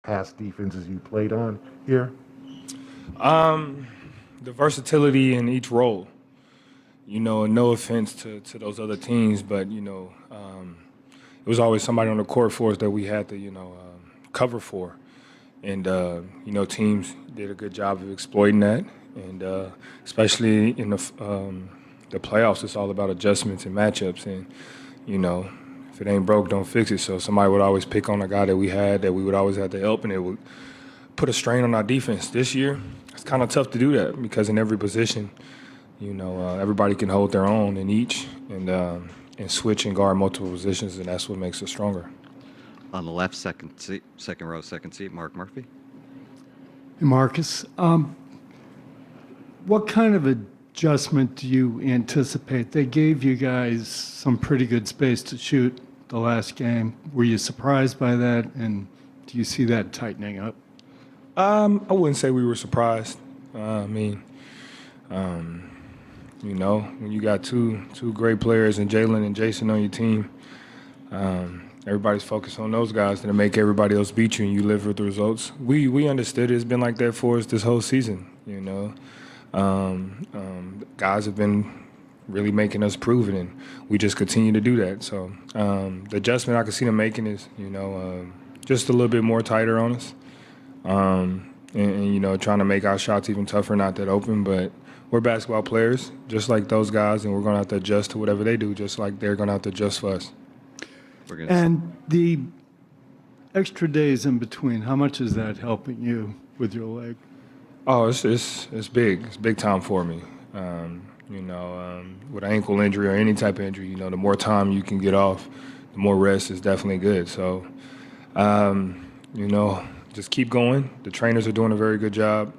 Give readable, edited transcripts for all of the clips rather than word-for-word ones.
past defenses you played on here? The versatility in each role. And no offense to those other teams, but it was always somebody on the court for us that we had to cover for, and teams did a good job of exploiting that, and especially in the playoffs, it's all about adjustments and matchups, and if it ain't broke, don't fix it. So somebody would always pick on a guy that we had that we would always have to help, and it would put a strain on our defense. This year, it's kind of tough to do that because in every position, everybody can hold their own in each and switch and guard multiple positions, and that's what makes us stronger. On the left, second row, second seat, Mark Murphy. Hey, Marcus. What kind of adjustment do you anticipate? They gave you guys some pretty good space to shoot the last game. Were you surprised by that, and do you see that tightening up? I wouldn't say we were surprised. When you got two great players and Jalen and Jason on your team, everybody's focused on those guys that make everybody else beat you, and you live with the results. We understood it. It's been like that for us this whole season. Guys have been really making us prove it, and we just continue to do that. So the adjustment I can see them making is, just a little bit more tighter on us, and trying to make our shots even tougher, not that open, but we're basketball players, just like those guys, and we're going to have to adjust to whatever they do, just like they're going to have to adjust for us. And the extra days in between, how much is that helping you with your leg? Oh, it's big. It's big time for me. With an ankle injury or any type of injury, the more time you can get off, the more rest is definitely good. So, just keep going. The trainers are doing a very good job.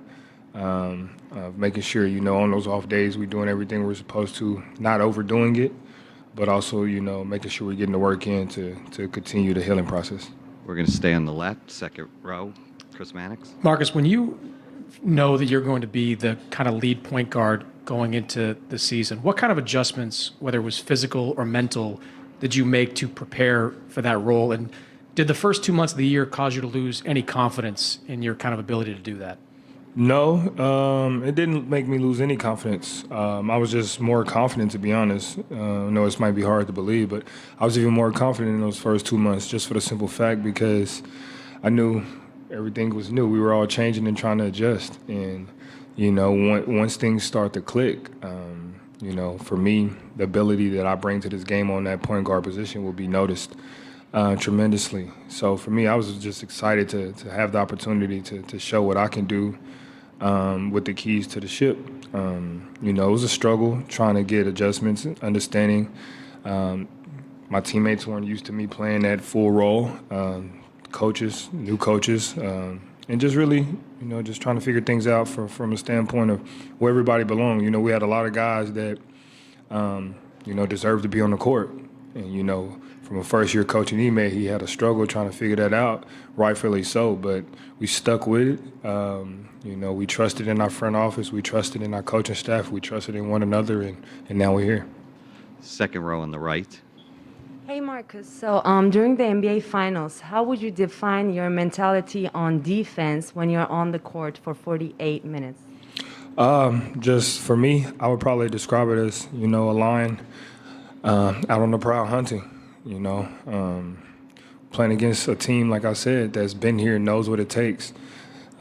Of making sure, on those off days we're doing everything we're supposed to, not overdoing it, but also, making sure we're getting the work in to continue the healing process. We're going to stay on the left, second row, Chris Mannix. Marcus, when you know that you're going to be the kind of lead point guard going into the season, what kind of adjustments, whether it was physical or mental, did you make to prepare for that role? And did the first 2 months of the year cause you to lose any confidence in your kind of ability to do that? No, it didn't make me lose any confidence. I was just more confident, to be honest. I know this might be hard to believe, but I was even more confident in those first 2 months just for the simple fact because I knew everything was new. We were all changing and trying to adjust. And, once things start to click, for me, the ability that I bring to this game on that point guard position will be noticed tremendously. So for me, I was just excited to have the opportunity to show what I can do with the keys to the ship. It was a struggle trying to get adjustments, understanding my teammates weren't used to me playing that full role, new coaches, and just really, just trying to figure things out from a standpoint of where everybody belonged. We had a lot of guys that, deserved to be on the court. And, from a first-year coach in Ime, he had a struggle trying to figure that out, rightfully so. But we stuck with it. We trusted in our front office. We trusted in our coaching staff. We trusted in one another, and now we're here. Second row on the right. Hey, Marcus. So during the NBA Finals, how would you define your mentality on defense when you're on the court for 48 minutes? Just for me, I would probably describe it as, a lion out on the prowl hunting. Playing against a team, like I said, that's been here, knows what it takes.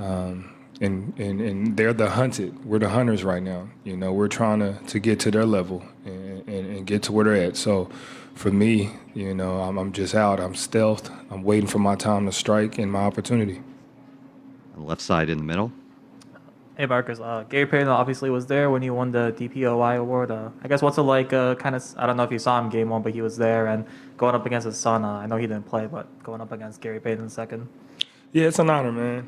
And they're the hunted. We're the hunters right now. We're trying to get to their level and get to where they're at. So for me, I'm just out. I'm stealthed. I'm waiting for my time to strike and my opportunity. On the left side in the middle. Hey, Marcus. Gary Payton obviously was there when you won the DPOY award. I guess what's it like, I don't know if you saw him game one, but he was there, and going up against his son. I know he didn't play, but going up against Gary Payton second. Yeah, it's an honor, man.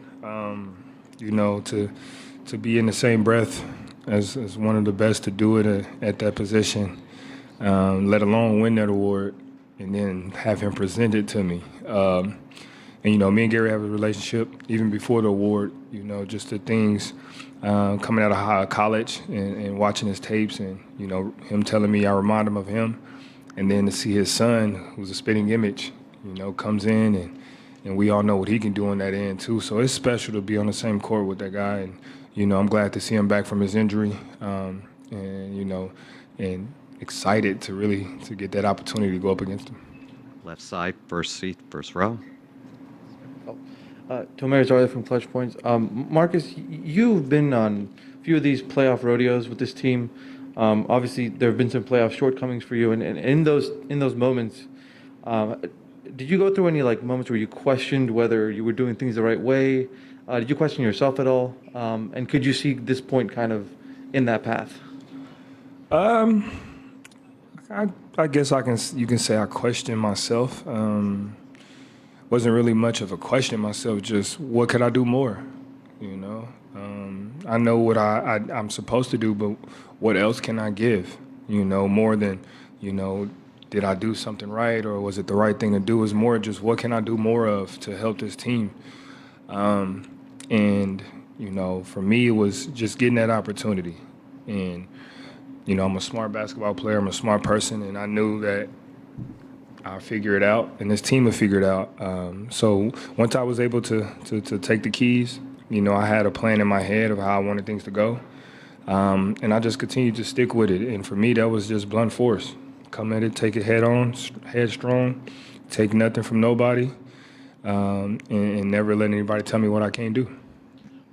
To be in the same breath as one of the best to do it at that position, let alone win that award, and then have him present it to me. And, me and Gary have a relationship even before the award, just the things coming out of college and watching his tapes and, him telling me I remind him of him. And then to see his son, who's a spitting image, comes in and we all know what he can do on that end too. So it's special to be on the same court with that guy, and I'm glad to see him back from his injury, and excited to get that opportunity to go up against him. Left side, first seat, first row. Tomer Zarla from Clutch Points. Marcus, you've been on a few of these playoff rodeos with this team. Obviously, there have been some playoff shortcomings for you, and in those moments, did you go through any moments where you questioned whether you were doing things the right way? Did you question yourself at all? And could you see this point kind of in that path? I guess you can say I questioned myself. Wasn't really much of a question myself, just what could I do more, I know what I'm supposed to do, but what else can I give, more than, did I do something right or was it the right thing to do? Is more just what can I do more of to help this team? And, for me, it was just getting that opportunity. And, I'm a smart basketball player, I'm a smart person, and I knew that I'll figure it out, and this team will figure it out. So once I was able to take the keys, I had a plan in my head of how I wanted things to go. And I just continued to stick with it. And for me, that was just blunt force. Come at it, take it head on, headstrong, take nothing from nobody, and never let anybody tell me what I can't do.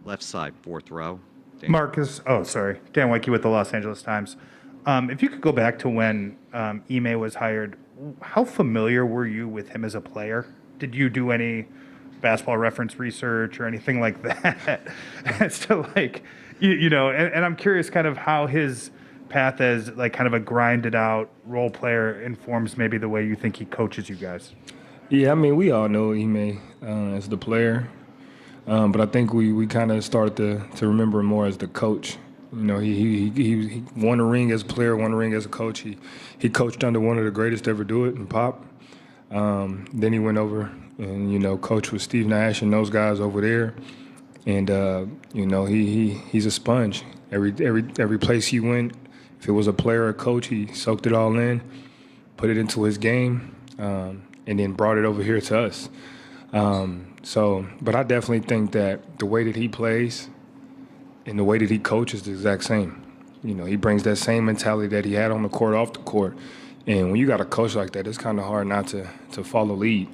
Left side, fourth row. Dan. Marcus, Dan Weinke with the Los Angeles Times. If you could go back to when Ime was hired, how familiar were you with him as a player? Did you do any basketball reference research or anything like that? As to and I'm curious kind of how his path as kind of a grinded out role player informs maybe the way you think he coaches you guys. Yeah, I mean, we all know Ime as the player, but I think we kind of started to remember him more as the coach. He won a ring as a player, won a ring as a coach. He coached under one of the greatest to ever do it in Pop. Then he went over and, coached with Steve Nash and those guys over there. And, he's a sponge. Every place he went, if it was a player or a coach, he soaked it all in, put it into his game, and then brought it over here to us. But I definitely think that the way that he plays and the way that he coaches is the exact same. He brings that same mentality that he had on the court, off the court. And when you got a coach like that, it's kind of hard not to follow lead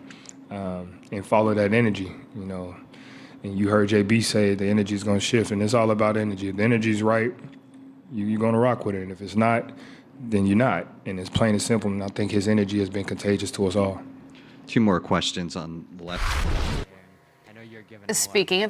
and follow that energy, And you heard JB say the energy is going to shift, and it's all about energy. If the energy's right, you're going to rock with it. And if it's not, then you're not. And it's plain and simple, and I think his energy has been contagious to us all. Two more questions on the left. Speaking of